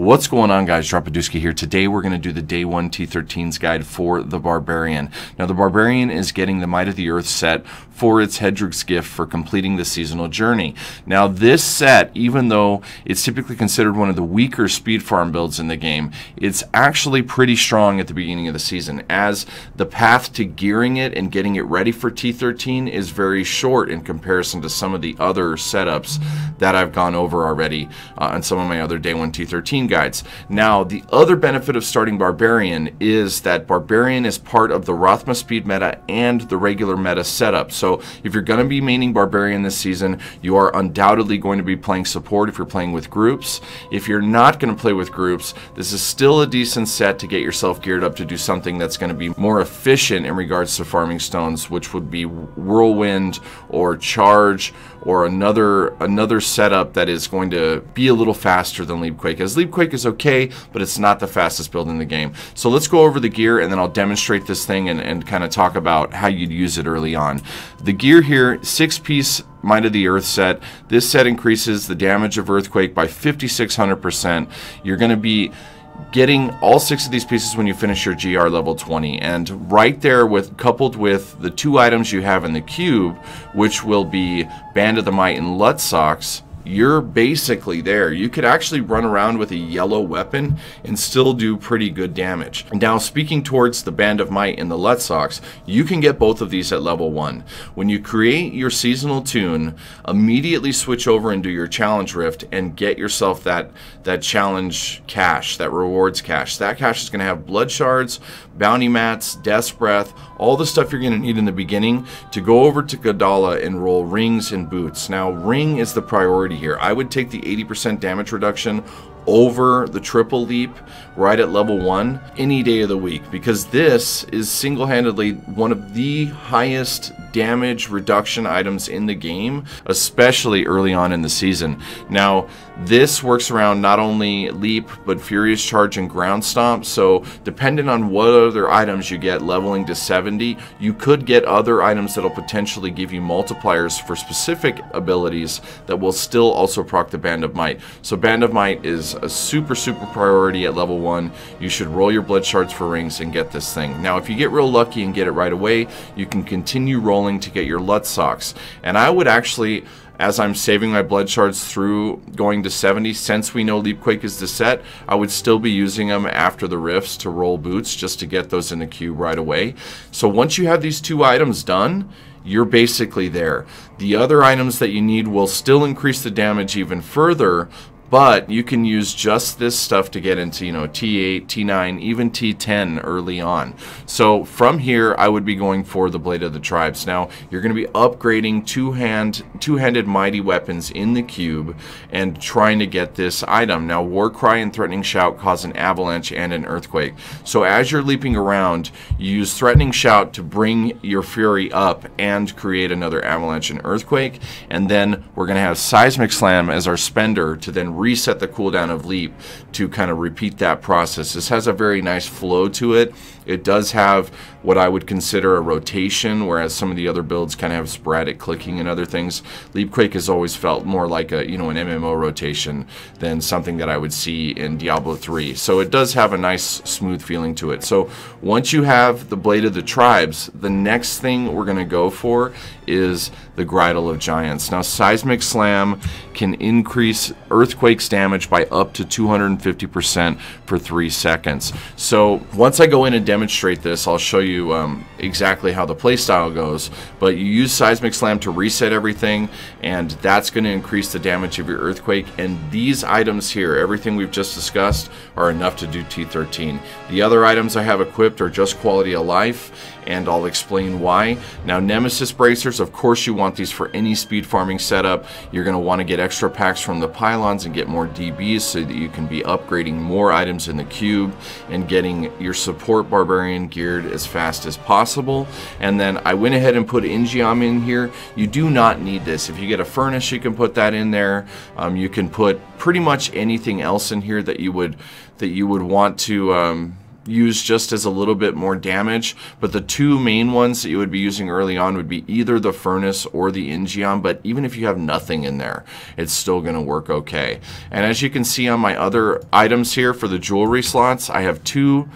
What's going on, guys? Dropadooski here. Today we're going to do the Day 1 T13's guide for the Barbarian. Now the Barbarian is getting the Might of the Earth set for its Hedrig's gift for completing the seasonal journey. Now this set, even though it's typically considered one of the weaker speed farm builds in the game, it's actually pretty strong at the beginning of the season, as the path to gearing it and getting it ready for T13 is very short in comparison to some of the other setups that I've gone over already on some of my other Day 1 T13 guides. Now, the other benefit of starting Barbarian is that Barbarian is part of the Rathma speed meta and the regular meta setup. So if you're going to be maining Barbarian this season, you are undoubtedly going to be playing support if you're playing with groups. If you're not going to play with groups, this is still a decent set to get yourself geared up to do something that's going to be more efficient in regards to farming stones, which would be Whirlwind or Charge, or another setup that is going to be a little faster than Leapquake, as Leapquake is okay, but it's not the fastest build in the game. So let's go over the gear, and then I'll demonstrate this thing and kind of talk about how you'd use it early on. The gear here, 6-piece Might of the Earth set. This set increases the damage of Earthquake by 5,600%. You're going to be getting all 6 of these pieces when you finish your GR level 20, and right there, coupled with the 2 items you have in the cube, which will be Band of the Might and Lut Socks, you're basically there. You could actually run around with a yellow weapon and still do pretty good damage. Now, speaking towards the Band of Might and the Lut Socks, you can get both of these at level 1. When you create your seasonal tune, immediately switch over and do your challenge rift and get yourself that challenge cache, that rewards cache. That cache is going to have blood shards, bounty mats, death's breath, all the stuff you're going to need in the beginning to go over to Gadala and roll rings and boots. Now, ring is the priority here. I would take the 80% damage reduction over the triple leap right at level 1 any day of the week, because this is single-handedly one of the highest damage reduction items in the game, especially early on in the season. Now, this works around not only leap but furious charge and ground stomp, so depending on what other items you get leveling to 70, you could get other items that'll potentially give you multipliers for specific abilities that will still also proc the Band of Might. So Band of Might is a super priority at level 1. You should roll your blood shards for rings and get this thing. Now, if you get real lucky and get it right away, you can continue rolling to get your Lut Socks. And I would actually, as I'm saving my blood shards through going to 70, since we know Leapquake is the set, I would still be using them after the rifts to roll boots just to get those in the queue right away. So once you have these 2 items done, you're basically there. The other items that you need will still increase the damage even further, but you can use just this stuff to get into, T8, T9, even T10 early on. So from here, I would be going for the Blade of the Tribes. Now, you're going to be upgrading two-handed mighty weapons in the cube and trying to get this item. Now, War Cry and Threatening Shout cause an avalanche and an earthquake. So as you're leaping around, you use Threatening Shout to bring your fury up and create another avalanche and earthquake. And then we're going to have Seismic Slam as our spender to then reset the cooldown of leap to kind of repeat that process. This has a very nice flow to it. It does have what I would consider a rotation, whereas some of the other builds kind of have sporadic clicking and other things. Leapquake has always felt more like an MMO rotation than something that I would see in Diablo 3. So it does have a nice smooth feeling to it. So once you have the Blade of the Tribes, the next thing we're going to go for is the Bridle of Giants. Now, Seismic Slam can increase Earthquake's damage by up to 250% for 3 seconds. So once I go in and demonstrate this, I'll show you exactly how the playstyle goes, but you use Seismic Slam to reset everything, and that's going to increase the damage of your Earthquake. And these items here, everything we've just discussed, are enough to do T13. The other items I have equipped are just quality of life, and I'll explain why. Now, Nemesis Bracers, of course you want these for any speed farming setup. You're going to want to get extra packs from the pylons and get more DBs so that you can be upgrading more items in the cube and getting your support Barbarian geared as fast as possible. And then I went ahead and put Ingiam in here. You do not need this. If you get a furnace, you can put that in there. You can put pretty much anything else in here that you would want to used just as a little bit more damage, but the two main ones that you would be using early on would be either the Furnace or the Ingeon, but even if you have nothing in there, it's still going to work okay. And as you can see on my other items here for the jewelry slots, I have two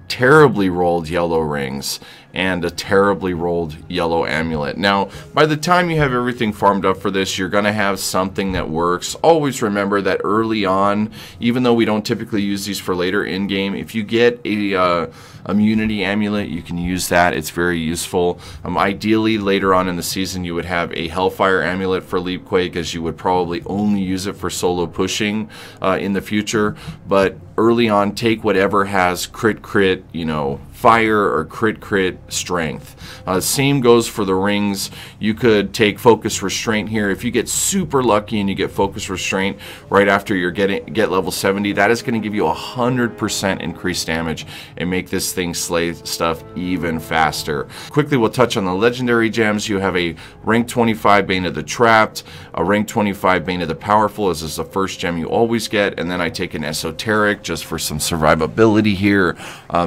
terribly rolled yellow rings and a terribly rolled yellow amulet. Now, by the time you have everything farmed up for this, you're going to have something that works. Always remember that early on, even though we don't typically use these for later in-game, if you get a immunity amulet, you can use that. It's very useful. Ideally, later on in the season, you would have a Hellfire amulet for Leapquake, as you would probably only use it for solo pushing in the future. But early on, take whatever has crit, you know, fire or crit strength. Same goes for the rings. You could take focus restraint here. If you get super lucky and you get focus restraint right after you get level 70, that is going to give you 100% increased damage and make this thing slay stuff even faster. Quickly, we'll touch on the legendary gems. You have a rank 25 Bane of the Trapped, a rank 25 Bane of the Powerful. This is the first gem you always get, and then I take an esoteric just for some survivability here.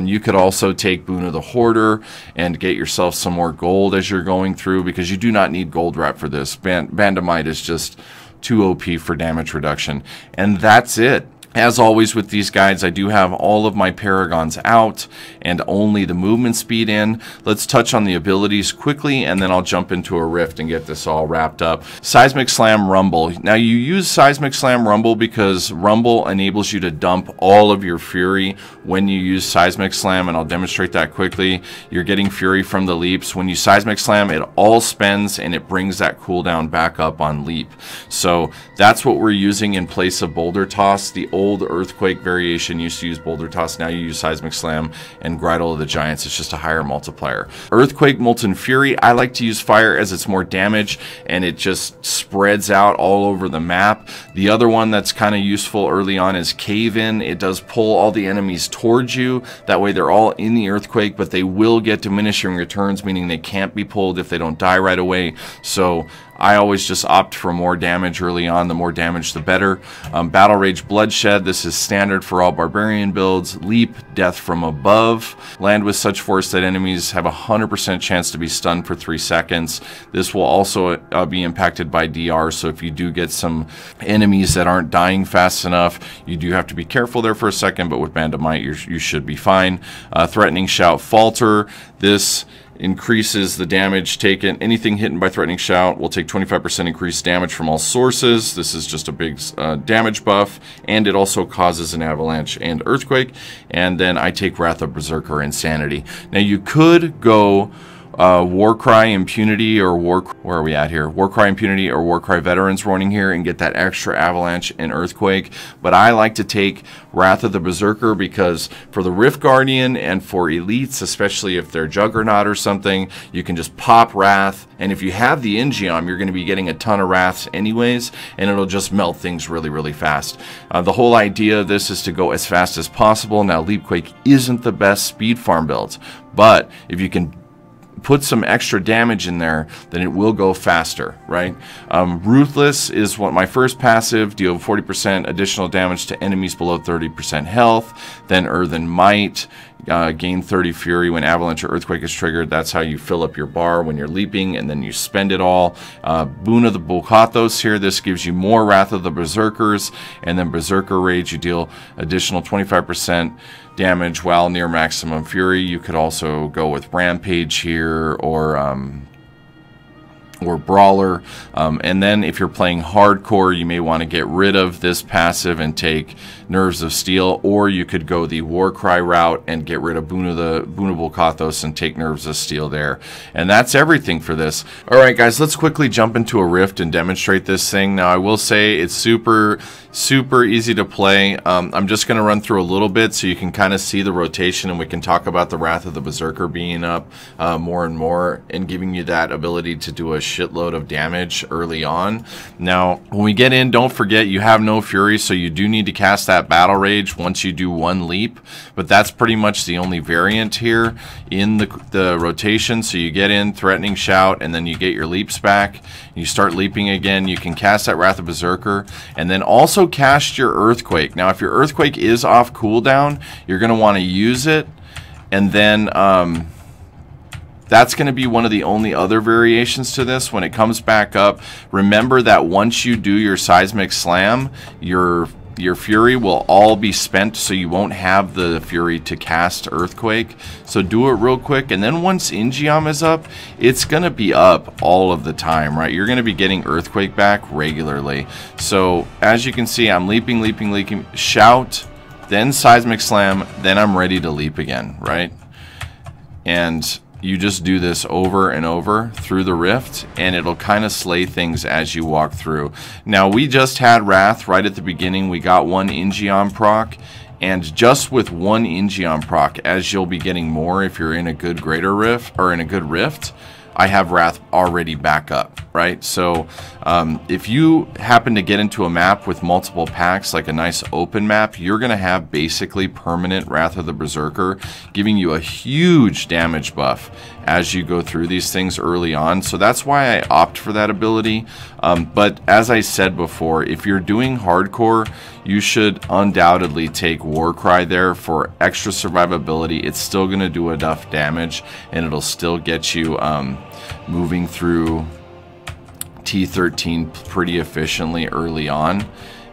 You could also take Boon of the Hoarder and get yourself some more gold as you're going through, because you do not need gold wrap for this. Bandamite is just too OP for damage reduction. And that's it. As always with these guides, I do have all of my paragons out and only the movement speed in. Let's touch on the abilities quickly, and then I'll jump into a rift and get this all wrapped up. Seismic Slam Rumble. Now, you use Seismic Slam Rumble because Rumble enables you to dump all of your Fury when you use Seismic Slam, and I'll demonstrate that quickly. You're getting Fury from the leaps. When you Seismic Slam, it all spends and it brings that cooldown back up on leap. So that's what we're using in place of Boulder Toss. The old Earthquake variation used to use Boulder Toss. Now you use Seismic Slam and Gridle of the Giants. It's just a higher multiplier. Earthquake, Molten Fury. I like to use fire as it's more damage and it just spreads out all over the map. The other one that's kind of useful early on is Cave In. It does pull all the enemies towards you. That way they're all in the Earthquake, but they will get diminishing returns, meaning they can't be pulled if they don't die right away. So I always just opt for more damage early on. The more damage, the better. Battle Rage Bloodshed. This is standard for all Barbarian builds. Leap, Death from Above. Land with such force that enemies have a 100% chance to be stunned for 3 seconds. This will also be impacted by DR, so if you do get some enemies that aren't dying fast enough, you do have to be careful there for a second, but with Bandamite, you should be fine. Threatening Shout Falter. This increases the damage taken. Anything hit by Threatening Shout will take 25% increased damage from all sources. This is just a big damage buff, and it also causes an avalanche and earthquake. And then I take Wrath of Berserker Insanity. Now you could go Warcry Impunity or where are we at here? Warcry Impunity or Warcry Veterans running here and get that extra avalanche and earthquake. But I like to take Wrath of the Berserker because for the Rift Guardian and for elites, especially if they're Juggernaut or something, you can just pop Wrath. And if you have the Ingeom, you're going to be getting a ton of Wraths anyways, and it'll just melt things really, really fast. The whole idea of this is to go as fast as possible. Now, Leapquake isn't the best speed farm build, but if you can put some extra damage in there, then it will go faster, right? Ruthless is what my first passive, deal 40% additional damage to enemies below 30% health. Then Earthen Might, gain 30 Fury when Avalanche or Earthquake is triggered. That's how you fill up your bar when you're leaping, and then you spend it all. Boon of the Bokathos here, this gives you more Wrath of the Berserkers, and then Berserker Rage, you deal additional 25% damage while near maximum Fury. You could also go with Rampage here or Brawler, and then if you're playing hardcore, you may want to get rid of this passive and take Nerves of Steel, or you could go the Warcry route and get rid of Boon of Bokathos and take Nerves of Steel there. And that's everything for this. Alright guys, let's quickly jump into a rift and demonstrate this thing. Now I will say it's super easy to play. I'm just going to run through a little bit so you can kind of see the rotation, and we can talk about the Wrath of the Berserker being up more and more and giving you that ability to do a shitload of damage early on. Now when we get in, don't forget you have no Fury, so you do need to cast that that battle rage once you do one leap, but that's pretty much the only variant here in the rotation. So you get in Threatening Shout, and then you get your leaps back. You start leaping again. You can cast that Wrath of Berserker, and then also cast your Earthquake. Now, if your Earthquake is off cooldown, you're going to want to use it, and then that's going to be one of the only other variations to this. When it comes back up, remember that once you do your Seismic Slam, your Fury will all be spent, so you won't have the Fury to cast Earthquake. So do it real quick, and then once Ingeom is up, it's going to be up all of the time, right? You're going to be getting Earthquake back regularly. So as you can see, I'm leaping, shout, then Seismic Slam, then I'm ready to leap again, right? And you just do this over and over through the rift, and it'll kind of slay things as you walk through. Now, we just had Wrath right at the beginning. We got one Ingeom proc, and just with one Ingeom proc, as you'll be getting more if you're in a good greater rift, or in a good rift, I have Wrath already back up, right? So if you happen to get into a map with multiple packs, like a nice open map, you're going to have basically permanent Wrath of the Berserker, giving you a huge damage buff as you go through these things early on. So that's why I opt for that ability. But as I said before, if you're doing hardcore, you should undoubtedly take Warcry there for extra survivability. It's still going to do enough damage, and it'll still get you moving through T13 pretty efficiently early on.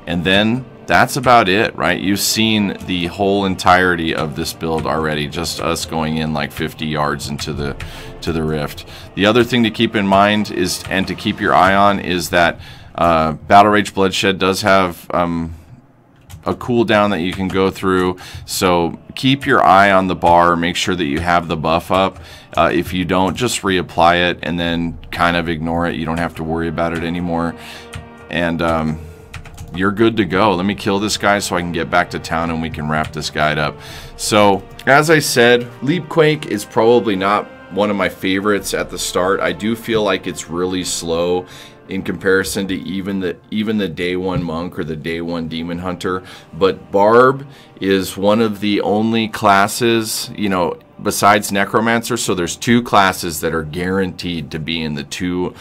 And then that's about it, right? You've seen the whole entirety of this build already, just us going in like 50 yards into the rift. The other thing to keep in mind is, and to keep your eye on, is that Battle Rage Bloodshed does have a cooldown that you can go through, so keep your eye on the bar. Make sure that you have the buff up. If you don't, just reapply it and then kind of ignore it. You don't have to worry about it anymore, and you're good to go. Let me kill this guy so I can get back to town and we can wrap this guide up. So as I said, Leapquake is probably not one of my favorites at the start. I do feel like it's really slow in comparison to even the day one monk or the day one demon hunter. But Barb is one of the only classes, you know, besides Necromancer. So there's two classes that are guaranteed to be in the two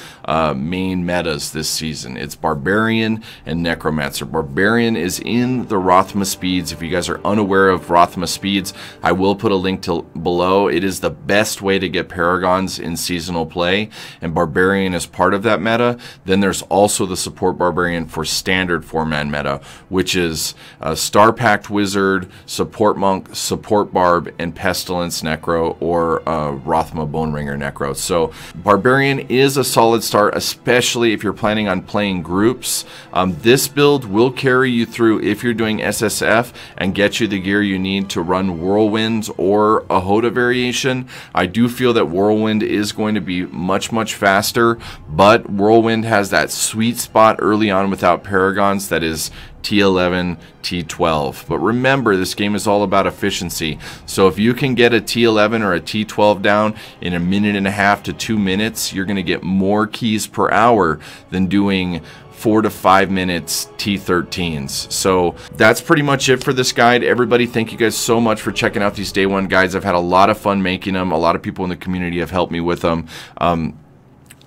main metas this season. It's Barbarian and Necromancer. Barbarian is in the Rathma speeds. If you guys are unaware of Rathma speeds, I will put a link below. It is the best way to get Paragons in seasonal play, and Barbarian is part of that meta. Then there's also the support Barbarian for standard 4-man meta, which is Star Pact Wizard, Support Monk, Support Barb, and Pestilence Necro, or Rathma Bone Ringer Necro. So Barbarian is a solid start, especially if you're planning on playing groups. This build will carry you through if you're doing SSF and get you the gear you need to run Whirlwinds or a Hoda variation. I do feel that Whirlwind is going to be much faster, but Whirlwind has that sweet spot early on without Paragons that is T11, T12. But remember, this game is all about efficiency. So if you can get a T11 or a T12 down in 1.5 to 2 minutes, you're going to get more keys per hour than doing 4 to 5 minutes T13's. So that's pretty much it for this guide. Everybody, thank you guys so much for checking out these day one guides. I've had a lot of fun making them. A lot of people in the community have helped me with them.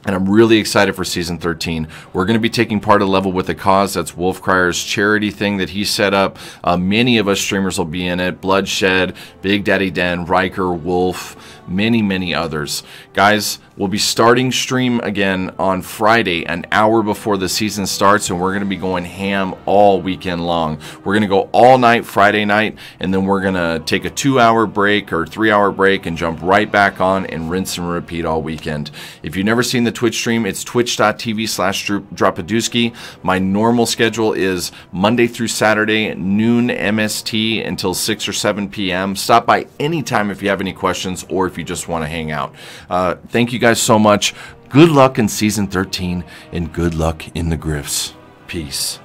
And I'm really excited for Season 13. We're going to be taking part of Level with a Cause. That's Wolfcrier's charity thing that he set up. Many of us streamers will be in it. Bloodshed, Big Daddy Den, Riker, Wolf, many others. Guys, we'll be starting stream again on Friday, an hour before the season starts, and we're going to be going ham all weekend long. We're going to go all night Friday night, and then we're going to take a 2-hour break or 3-hour break and jump right back on and rinse and repeat all weekend. If you've never seen the Twitch stream, it's twitch.tv/Dropaduski. My normal schedule is Monday through Saturday, noon MST until 6 or 7 p.m. Stop by anytime if you have any questions or if you just want to hang out. Thank you guys so much. Good luck in Season 13 and good luck in the Grifts. Peace.